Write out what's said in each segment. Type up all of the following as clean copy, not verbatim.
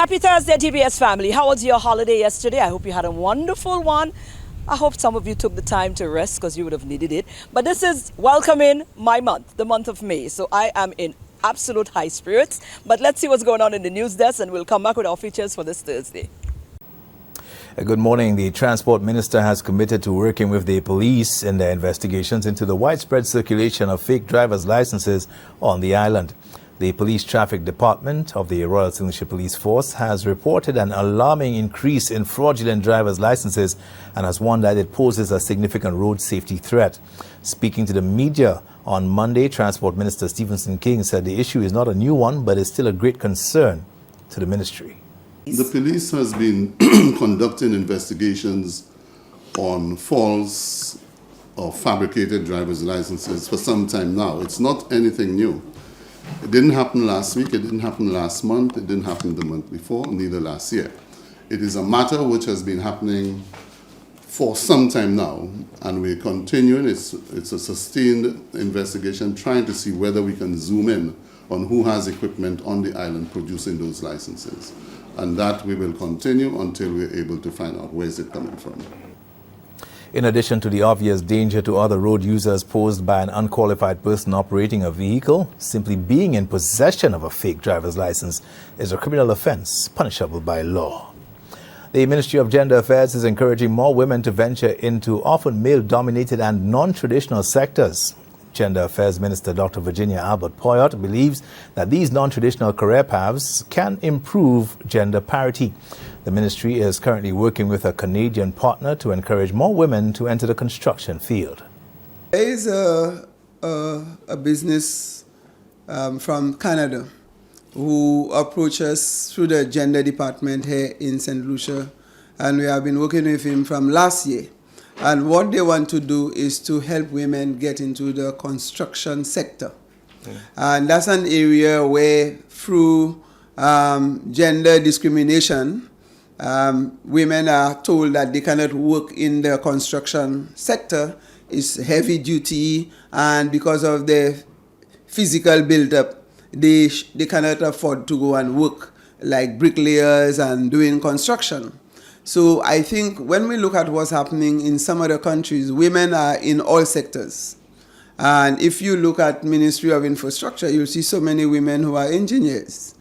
Happy Thursday, TBS family. How was your holiday yesterday? I hope you had a wonderful one. I hope some of you took the time to rest because you would have needed it. But this is welcoming my month, the month of May. So I am in absolute high spirits. But let's see what's going on in the news desk and we'll come back with our features for this Thursday. Good morning. The Transport Minister has committed to working with the police in their investigations into the widespread circulation of fake driver's licenses on the island. The Police Traffic Department of the Royal St. Lucia Police Force has reported an alarming increase in fraudulent driver's licenses and has warned that it poses a significant road safety threat. Speaking to the media on Monday, Transport Minister Stephenson King said the issue is not a new one, but is still a great concern to the ministry. The police has been conducting investigations on false or fabricated driver's licenses for some time now. It's not anything new. It didn't happen last week, it didn't happen last month, it didn't happen the month before, neither last year. It is a matter which has been happening for some time now, and we're continuing. It's a sustained investigation trying to see whether we can zoom in on who has equipment on the island producing those licenses. And that we will continue until we're able to find out where is it coming from. In addition to the obvious danger to other road users posed by an unqualified person operating a vehicle, simply being in possession of a fake driver's license is a criminal offense punishable by law. The Ministry of Gender Affairs is encouraging more women to venture into often male-dominated and non-traditional sectors. Gender Affairs Minister Dr. Virginia Albert Poyot believes that these non-traditional career paths can improve gender parity. The ministry is currently working with a Canadian partner to encourage more women to enter the construction field. There is a business from Canada who approached us through the gender department here in St. Lucia, and we have been working with him from last year. And what they want to do is to help women get into the construction sector. And that's an area where through gender discrimination, women are told that they cannot work in the construction sector. It's heavy duty, and because of their physical build-up, they cannot afford to go and work like bricklayers and doing construction. So I think when we look at what's happening in some other countries, women are in all sectors. And if you look at Ministry of Infrastructure, you'll see so many women who are engineers.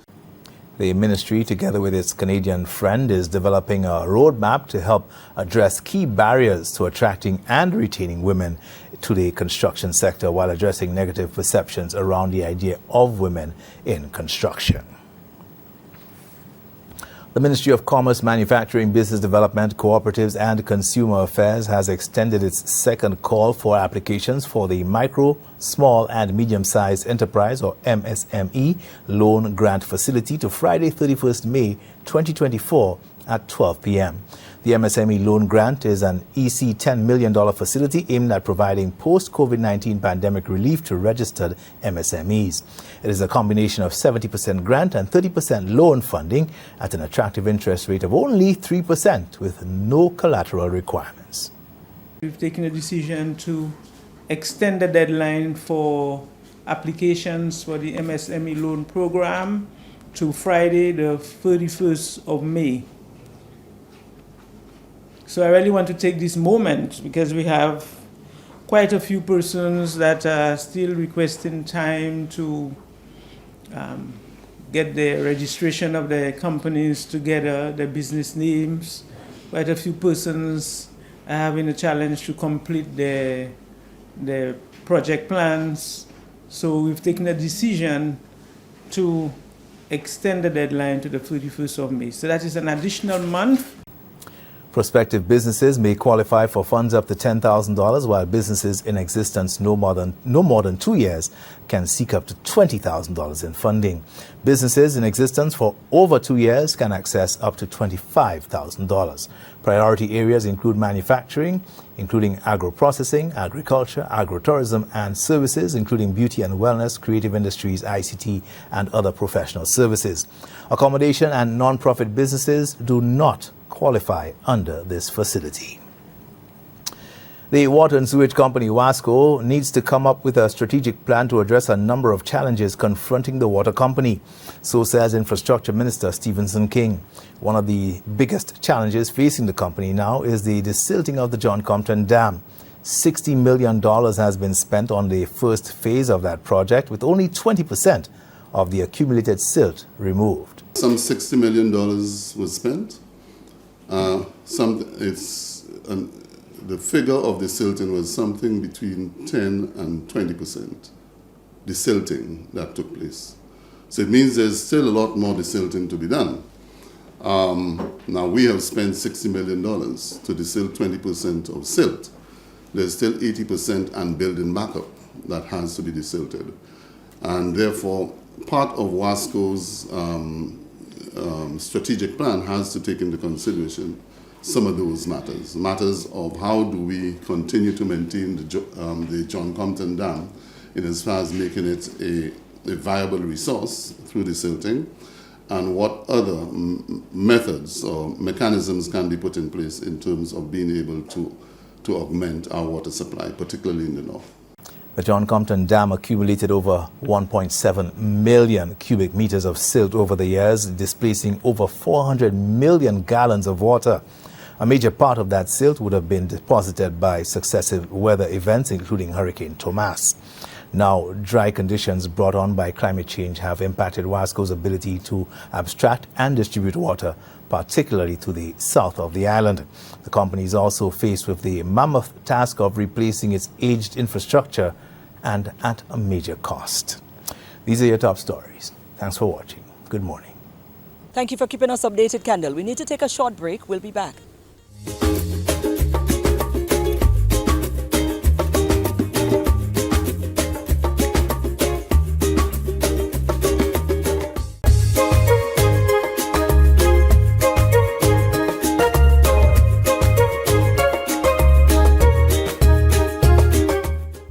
The ministry, together with its Canadian friend, is developing a roadmap to help address key barriers to attracting and retaining women to the construction sector while addressing negative perceptions around the idea of women in construction. The Ministry of Commerce, Manufacturing, Business Development, Cooperatives and Consumer Affairs has extended its second call for applications for the Micro, Small and Medium-Sized Enterprise or MSME Loan Grant Facility to Friday, 31st May 2024 at 12 p.m. The MSME Loan Grant is an EC $10 million facility aimed at providing post-COVID-19 pandemic relief to registered MSMEs. It is a combination of 70% grant and 30% loan funding at an attractive interest rate of only 3% with no collateral requirements. We've taken a decision to extend the deadline for applications for the MSME loan program to Friday, the 31st of May. So I really want to take this moment because we have quite a few persons that are still requesting time to get the registration of their companies together, their business names. Quite a few persons are having a challenge to complete their project plans. So we've taken a decision to extend the deadline to the 31st of May. So that is an additional month. Prospective businesses may qualify for funds up to $10,000, while businesses in existence no more than 2 years can seek up to $20,000 in funding. Businesses in existence for over 2 years can access up to $25,000. Priority areas include manufacturing, including agro-processing, agriculture, agro-tourism, and services, including beauty and wellness, creative industries, ICT, and other professional services. Accommodation and non-profit businesses do not qualify under this facility. The water and sewage company Wasco needs to come up with a strategic plan to address a number of challenges confronting the water company. So says Infrastructure Minister Stephenson King. One of the biggest challenges facing the company now is the desilting of the John Compton Dam. $60 million has been spent on the first phase of that project, with only 20% of the accumulated silt removed. Some $60 million was spent. The figure of the silting was something between 10 and 20%, the silting that took place. So it means there's still a lot more desilting to be done. Now we have spent $60 million to desilt 20% of silt. There's still 80% and building backup that has to be desilted. And therefore, part of Wasco's strategic plan has to take into consideration some of those matters of how do we continue to maintain the John Compton Dam in as far as making it a viable resource through desilting, and what other methods or mechanisms can be put in place in terms of being able to augment our water supply, particularly in the north. The John Compton Dam accumulated over 1.7 million cubic meters of silt over the years, displacing over 400 million gallons of water. A major part of that silt would have been deposited by successive weather events, including Hurricane Tomas. Now, dry conditions brought on by climate change have impacted Wasco's ability to abstract and distribute water, particularly to the south of the island. The company is also faced with the mammoth task of replacing its aged infrastructure, and at a major cost. These are your top stories. Thanks for watching. Good morning. Thank you for keeping us updated, Kendall. We need to take a short break. We'll be back.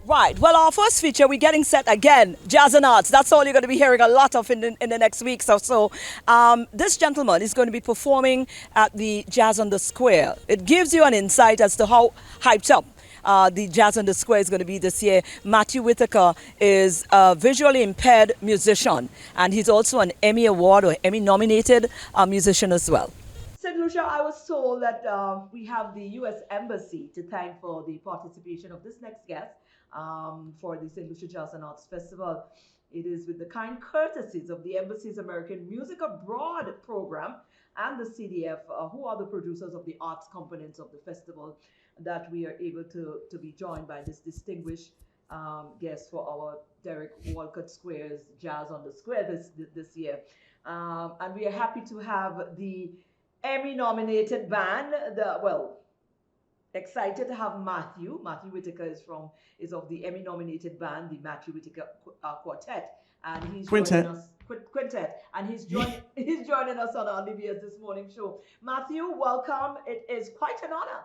Right. Well, our first feature, we're getting set again, Jazz and Arts. That's all you're going to be hearing a lot of in the next weeks or so. This gentleman is going to be performing at the Jazz on the Square. It gives you an insight as to how hyped up the Jazz on the Square is going to be this year. Matthew Whitaker is a visually impaired musician, and he's also an Emmy Award or Emmy nominated musician as well. St. Lucia, I was told that we have the U.S. Embassy to thank for the participation of this next guest for the St. Lucia Jazz and Arts Festival. It is with the kind courtesies of the Embassy's American Music Abroad program and the CDF, who are the producers of the arts components of the festival, that we are able to be joined by this distinguished guest for our Derek Walcott Square's Jazz on the Square this year. And we are happy to have the Emmy-nominated band, excited to have Matthew. Matthew Whitaker is of the Emmy-nominated band, the Matthew Whitaker Quartet, and he's joining us. Quintet, and he's joining us on our DBS This Morning show. Matthew, welcome. It is quite an honor.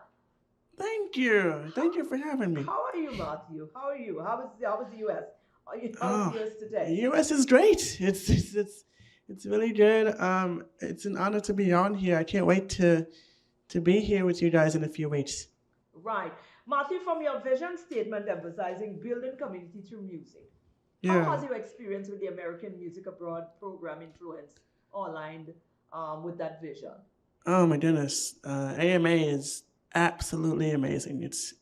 Thank you. Thank you for having me. How are you, Matthew? How are you? How was the U.S.? How was the U.S. today? The U.S. is great. It's really good. It's an honor to be on here. I can't wait to be here with you guys in a few weeks. Right. Matthew, from your vision statement emphasizing building community through music, Yeah. how has your experience with the American Music Abroad program influenced or aligned with that vision? Oh my goodness. AMA is absolutely amazing. It's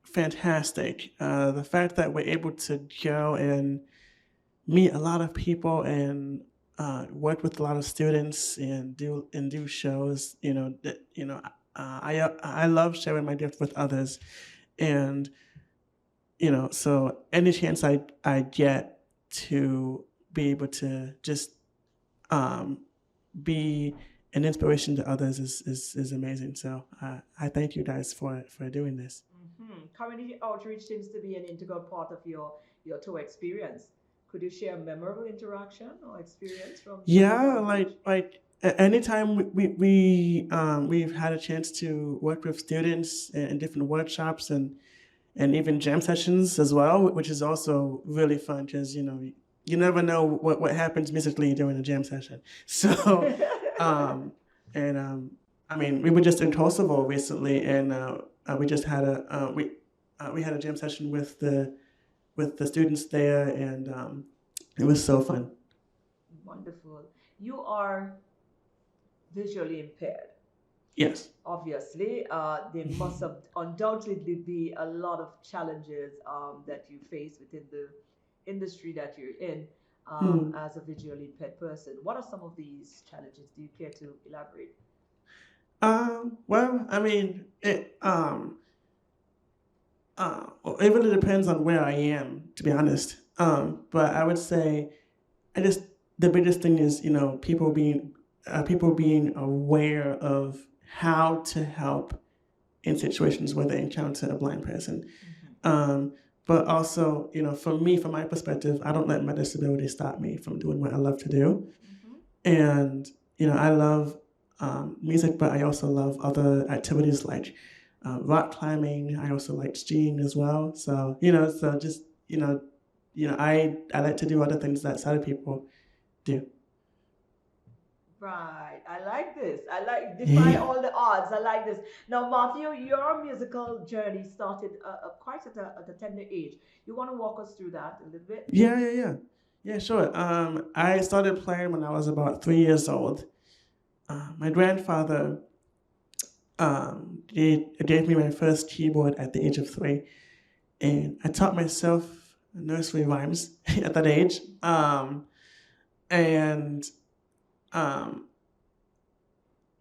fantastic. The fact that we're able to go and meet a lot of people and work with a lot of students and do shows. I love sharing my gift with others, and so any chance I get to be able to just be an inspiration to others is amazing. So I thank you guys for doing this. Mm-hmm. Community outreach seems to be an integral part of your tour experience. Could you share a memorable interaction or experience from? Yeah, like anytime we've had a chance to work with students in different workshops and even jam sessions as well, which is also really fun because you never know what happens musically during a jam session. So we were just in Kosovo recently, and we just had we had a jam session with the students there, and it was so fun. Wonderful. You are visually impaired. Yes. Obviously, there must have undoubtedly be a lot of challenges that you face within the industry that you're in as a visually impaired person. What are some of these challenges? Do you care to elaborate? Well, I mean, it it really depends on where I am, to be honest. But I would say, the biggest thing is, people being aware of how to help in situations where they encounter a blind person. But also, for me, from my perspective, I don't let my disability stop me from doing what I love to do. And, I love music, but I also love other activities like rock climbing. I also like skiing as well. So, I like to do other things that other people do. Right. I like this. I like defy all the odds. I like this. Now, Matthew, your musical journey started quite at a tender age. You want to walk us through that a little bit? Yeah, sure. I started playing when I was about 3 years old. My grandfather gave me my first keyboard at the age of 3, and I taught myself nursery rhymes at that age.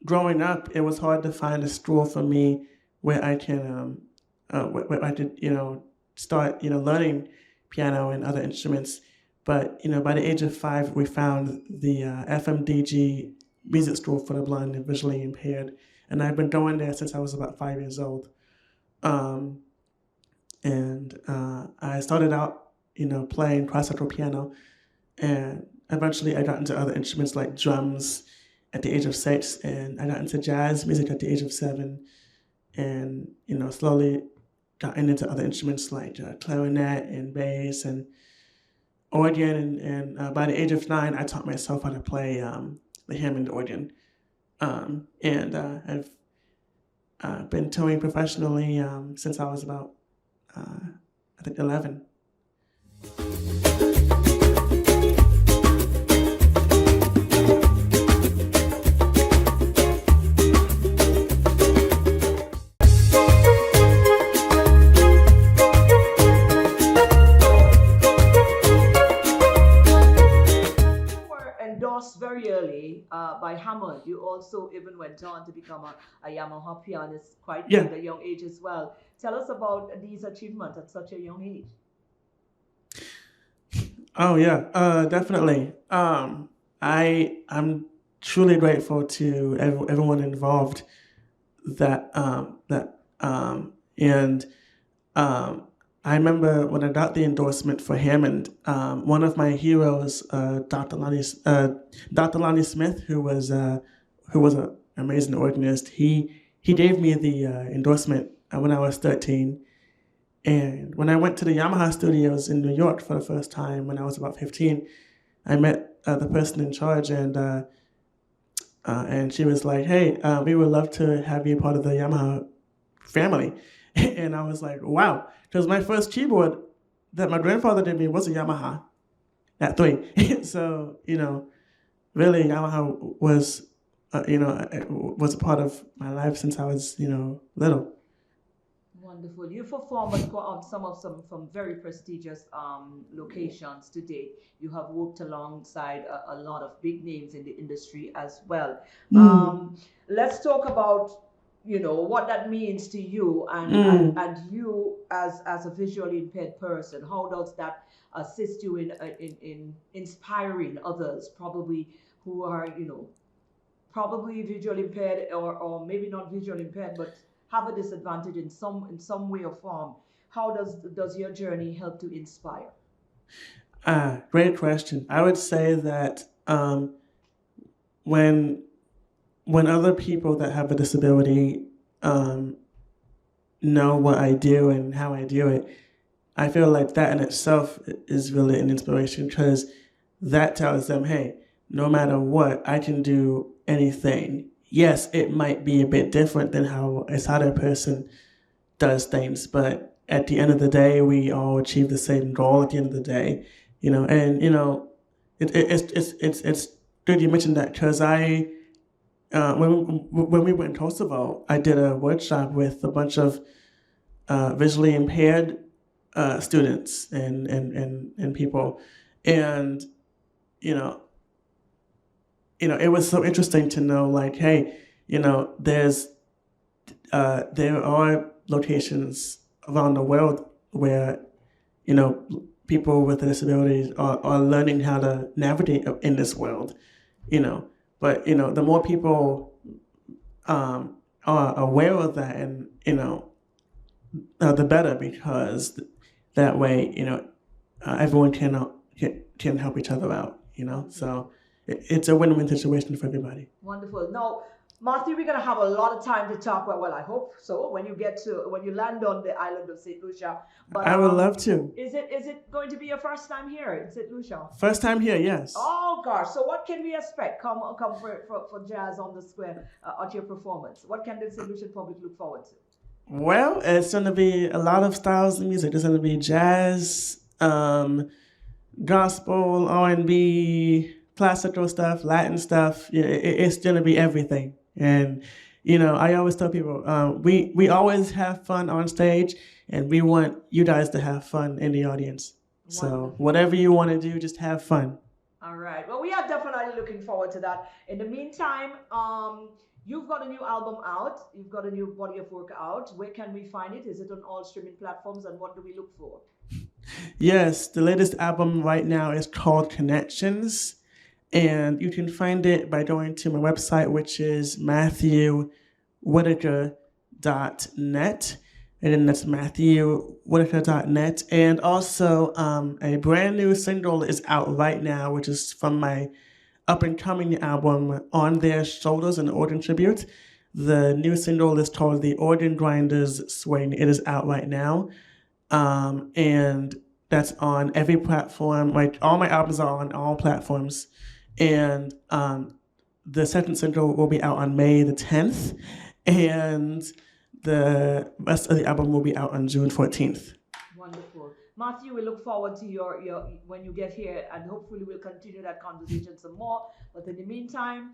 Growing up, it was hard to find a school for me where I can, where I could, start, learning piano and other instruments. But, by the age of 5, we found the FMDG Music School for the Blind and Visually Impaired. And I've been going there since I was about 5 years old. I started out, playing classical piano, and eventually I got into other instruments like drums at the age of 6, and I got into jazz music at the age of 7, and, slowly got into other instruments like clarinet and bass and organ, and by the age of 9, I taught myself how to play the Hammond organ. I've been touring professionally since I was about, I think, 11. Very early by Hammond. You also even went on to become a Yamaha pianist quite at a young age as well. Tell us about these achievements at such a young age. Oh yeah, definitely. I'm truly grateful to everyone involved I remember when I got the endorsement for Hammond, one of my heroes, Dr. Lonnie Smith, who was an amazing organist, he gave me the endorsement when I was 13. And when I went to the Yamaha studios in New York for the first time when I was about 15, I met the person in charge, and she was like, "Hey, we would love to have you part of the Yamaha family." And I was like, wow, because my first keyboard that my grandfather did me was a Yamaha at 3. So, really Yamaha was, was a part of my life since I was, little. Wonderful. You performed at some very prestigious locations to date. You have worked alongside a lot of big names in the industry as well. Let's talk about what that means to you and you as a visually impaired person. How does that assist you in inspiring others, probably who are probably visually impaired or maybe not visually impaired but have a disadvantage in some way or form? How does your journey help to inspire? Great question. I would say that when other people that have a disability know what I do and how I do it, I feel like that in itself is really an inspiration, because that tells them, hey, no matter what, I can do anything. Yes, it might be a bit different than how a sighted person does things, but at the end of the day, we all achieve the same goal at the end of the day, and it's good you mentioned that because when we went to Kosovo, I did a workshop with a bunch of visually impaired students and people, and it was so interesting to know, like, hey, there are locations around the world where people with disabilities are learning how to navigate in this world, but the more people are aware of that, and the better, because that way everyone can help each other out, so it's a win-win situation for everybody. Wonderful. Now, Matthew, we're going to have a lot of time to talk. Well, I hope so. When you land on the island of St. Lucia, but I would love to. Is it going to be your first time here in St. Lucia? First time here, yes. Oh gosh! So what can we expect? Come for Jazz on the Square at your performance. What can the St. Lucian public look forward to? Well, it's going to be a lot of styles of music. There's going to be jazz, gospel, R&B, classical stuff, Latin stuff. It's going to be everything. And, I always tell people, we always have fun on stage, and we want you guys to have fun in the audience. Wonderful. So whatever you want to do, just have fun. All right. Well, we are definitely looking forward to that. In the meantime, you've got a new album out. You've got a new body of work out. Where can we find it? Is it on all streaming platforms? And what do we look for? Yes, the latest album right now is called Connections. And you can find it by going to my website, which is MatthewWhitaker.net. And then that's MatthewWhitaker.net. And also a brand new single is out right now, which is from my up-and-coming album, On Their Shoulders, an organ tribute. The new single is called The Organ Grinders Swing. It is out right now. And that's on every platform. Like, all my albums are on all platforms. And the second single will be out on May the 10th. And the rest of the album will be out on June 14th. Wonderful. Matthew, we look forward to your when you get here, and hopefully we'll continue that conversation some more. But in the meantime,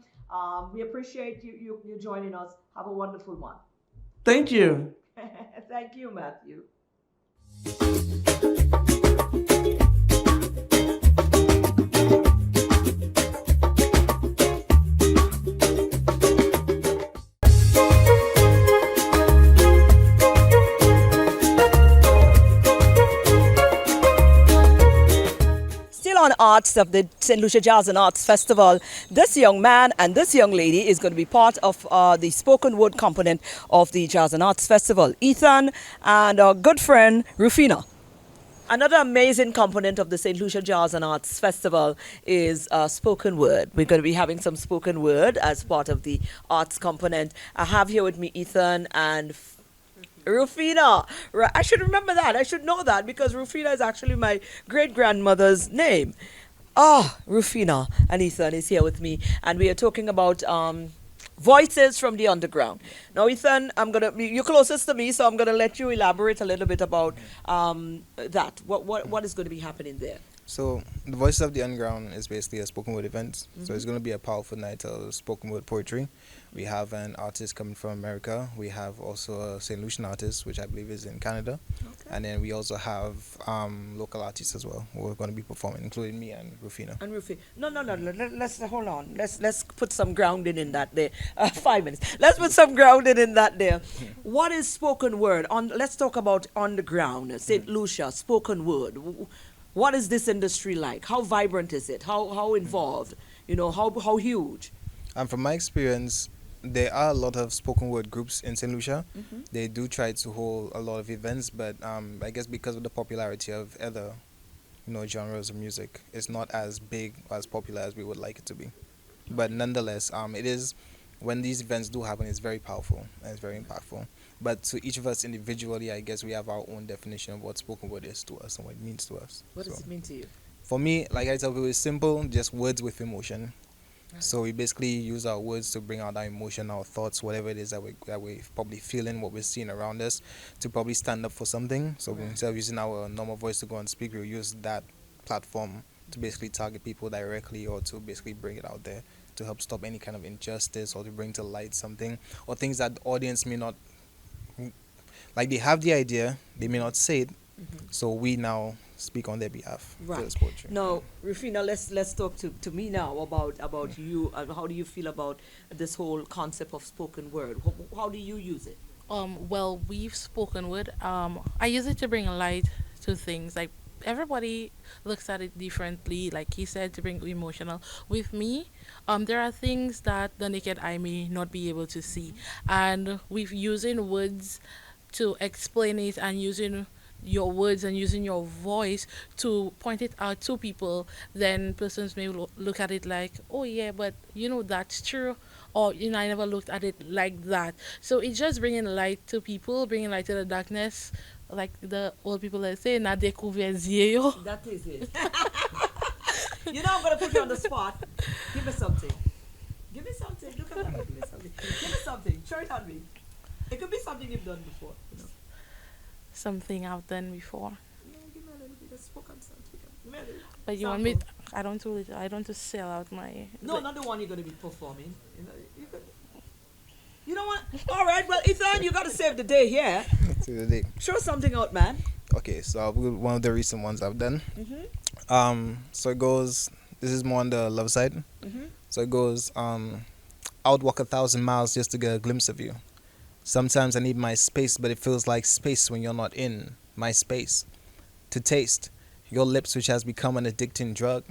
we appreciate you joining us. Have a wonderful one. Thank you. Thank you, Matthew. On arts of the St. Lucia Jazz and Arts Festival, this young man and this young lady is going to be part of the spoken word component of the Jazz and Arts Festival. Ethan and our good friend Rufina. Another amazing component of the St. Lucia Jazz and Arts Festival is spoken word. We're going to be having some spoken word as part of the arts component. I have here with me Ethan and Rufina. I should remember that. I should know that, because Rufina is actually my great-grandmother's name. Rufina and Ethan is here with me, and we are talking about voices from the underground. Now, Ethan, you're closest to me, so I'm gonna let you elaborate a little bit about that. What is going to be happening there? So the Voices of the Underground is basically a spoken word event. So it's going to be a powerful night of spoken word poetry. We have an artist coming from America. We have also a St. Lucian artist, which I believe is in Canada. Okay. And then we also have local artists as well who are going to be performing, including me and Rufina. And Rufina. No. Let's hold on. Let's put some grounding in that there. 5 minutes. Let's put some grounding in that there. What is spoken word? Let's talk about on the ground. St. Lucia, spoken word. What is this industry like? How vibrant is it? How involved? How huge? From my experience, there are a lot of spoken word groups in St. Lucia. Mm-hmm. They do try to hold a lot of events, but I guess because of the popularity of other, genres of music, it's not as big, as popular as we would like it to be. But nonetheless, it is, when these events do happen, it's very powerful and it's very impactful. But to each of us individually, I guess we have our own definition of what spoken word is to us and what it means to us. What does it mean to you? For me, like I tell people, it's simple, just words with emotion. So we basically use our words to bring out our emotion, our thoughts, whatever it is that we're probably feeling, what we're seeing around us, to probably stand up for something. So instead of using our normal voice to go and speak, we'll use that platform to basically target people directly, or to basically bring it out there to help stop any kind of injustice, or to bring to light something, or things that the audience may not, like, they have the idea, they may not say it, so we now speak on their behalf. Right. To this poetry. Now, Rufina, let's talk to me now about you. How do you feel about this whole concept of spoken word? How do you use it? Well, we've spoken word. I use it to bring light to things. Like, everybody looks at it differently. Like he said, to bring emotional. With me, there are things that the naked eye may not be able to see, and we've using words to explain it, and using your words and using your voice to point it out to people. Then persons may look at it like, oh yeah, but that's true, or I never looked at it like that. So it's just bringing light to people, bringing light to the darkness, like the old people that say, na découvert yo. That is it. I'm gonna put you on the spot. Give me something. Give me something. Look at that. Give me something. Give me something. Show it on me. It could be something you've done before. Something I've done before. Give me a little bit of spoken something. Give me a little But you want me? I don't to sell out my. No, not the one you're gonna be performing. You know what? All right. Well, Ethan, you gotta save the day here. To the day. Show something out, man. Okay, so I'll go with one of the recent ones I've done. So it goes. This is more on the love side. So it goes. I would walk 1,000 miles just to get a glimpse of you. Sometimes I need my space, but it feels like space when you're not in my space. To taste your lips, which has become an addicting drug.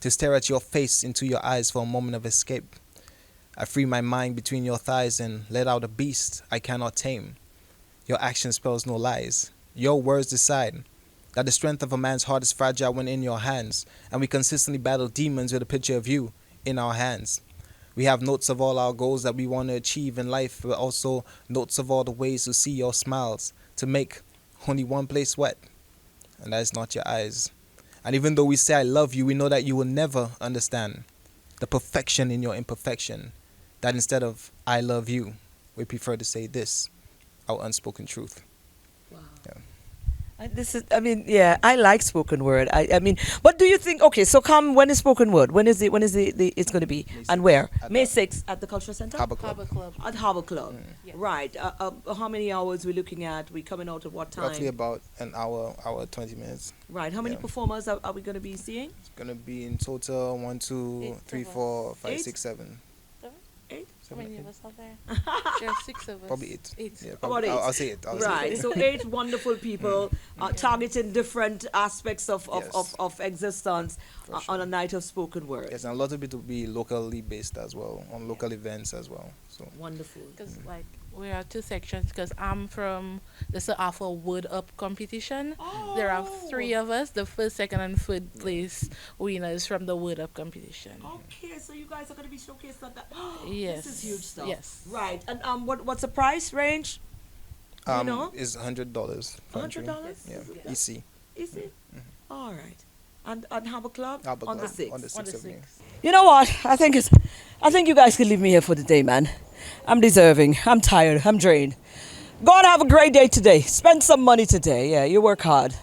To stare at your face into your eyes for a moment of escape. I free my mind between your thighs and let out a beast I cannot tame. Your action spells no lies. Your words decide that the strength of a man's heart is fragile when in your hands, and we consistently battle demons with a picture of you in our hands. We have notes of all our goals that we want to achieve in life, but also notes of all the ways to see your smiles, to make only one place wet, and that is not your eyes. And even though we say I love you, we know that you will never understand the perfection in your imperfection, that instead of I love you, we prefer to say this, our unspoken truth. Wow. Yeah. I like spoken word. But do you think, okay, so when is spoken word? When is it's going to be? And where? May 6th at the Cultural Center? Harbour Club. Harbour Club. At Harbour Club. Yes. Right. How many hours we looking at? We coming out at what time? Roughly about an hour, 20 minutes. Right. How many Yeah. performers are we going to be seeing? It's gonna be in total 1, 2, 8 3, of us. 4, 5, 8? 6, 7. 8? How many of us are there? There are 6 of us. Probably 8. 8. Yeah, About probably. 8. I'll say it. Right. So 8 wonderful people targeting different aspects of Yes. existence For on a night of spoken word. Yes, and a lot of it will be locally based as well, on local events as well. So Wonderful. Because we are 2 sections. Because I'm from the Sir Arthur Word Up competition. There are 3 of us. The first, second, and third place winners from the Word Up competition. Okay, so you guys are going to be showcased at that. Yes. This is huge stuff. Yes. Right. And what's the price range? You know? is $100 for entry. $100? Yeah, Yes. EC. Is it? All right. And Harbour Club Harbour on Club, the 6th. on the 6th of May. You know what? I think you guys can leave me here for the day, man. I'm deserving. I'm tired. I'm drained. Go and have a great day today. Spend some money today. Yeah, you work hard.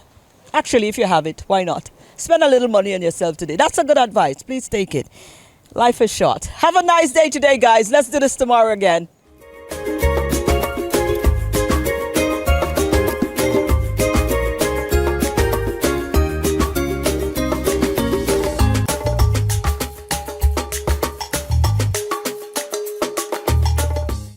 Actually, if you have it, why not? Spend a little money on yourself today. That's a good advice. Please take it. Life is short. Have a nice day today, guys. Let's do this tomorrow again.